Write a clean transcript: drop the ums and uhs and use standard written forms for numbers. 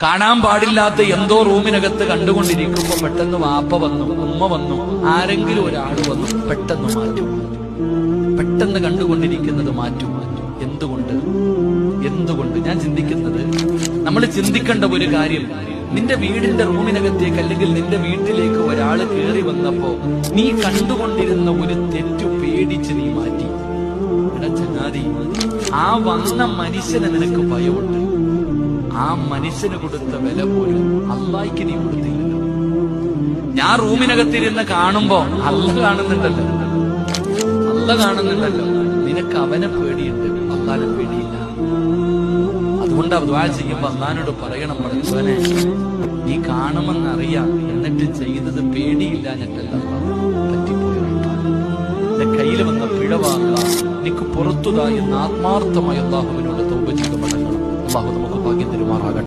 കാണാൻ പാടില്ലാത്ത എന്തോ റൂമിനകത്ത് കണ്ടുകൊണ്ടിരിക്കുമ്പോ പെട്ടെന്ന് വാപ്പ വന്നു, ഉമ്മ വന്നു, ആരെങ്കിലും ഒരാൾ വന്നു, പെട്ടെന്ന് മാറ്റും. പെട്ടെന്ന് കണ്ടുകൊണ്ടിരിക്കുന്നത് മാറ്റും. എന്തുകൊണ്ട് ഞാൻ ചിന്തിക്കുന്നത്, നമ്മൾ ചിന്തിക്കേണ്ട ഒരു കാര്യം, നിന്റെ വീടിന്റെ റൂമിനകത്തേക്ക് അല്ലെങ്കിൽ നിന്റെ വീട്ടിലേക്ക് ഒരാൾ കയറി വന്നപ്പോ നീ കണ്ടുകൊണ്ടിരുന്ന ഒരു തെറ്റു പേടിച്ച് നീ മാറ്റി. എടാ ചങ്ങാതി, ആ വന്ന മനുഷ്യനെ നിനക്ക് ഭയമുണ്ട്. ആ മനുഷ്യന് കൊടുത്ത വില പോലും അള്ളാഹിക്ക് നീ കൊടുത്തില്ലല്ലോ. ഞാൻ റൂമിനകത്തിരുന്ന് കാണുമ്പോ അല്ല കാണുന്നുണ്ടല്ലോ, നിനക്ക് അവനെ പേടിയുണ്ട്, അള്ളാനെ പേടിയില്ല. അതുകൊണ്ട് ദുആ ചെയ്യുമ്പോ അള്ളാനോട് പറയണം, പഠിച്ചവനെ നീ കാണുമെന്നറിയാം, എന്നിട്ട് ചെയ്തത് പേടിയില്ലാഞ്ഞിട്ടല്ല, പറ്റിപ്പോയി. എന്റെ കയ്യിൽ വന്ന പിഴവാകാം, എനിക്ക് പുറത്തുതാ എന്ന് ആത്മാർത്ഥമായി അള്ളാഹുവിനോട് തൗബ ചെയ്ത് മടങ്ങണം. അള്ളാഹു നമുക്ക് ഭാഗ്യം തരുമാറാകട്ടെ.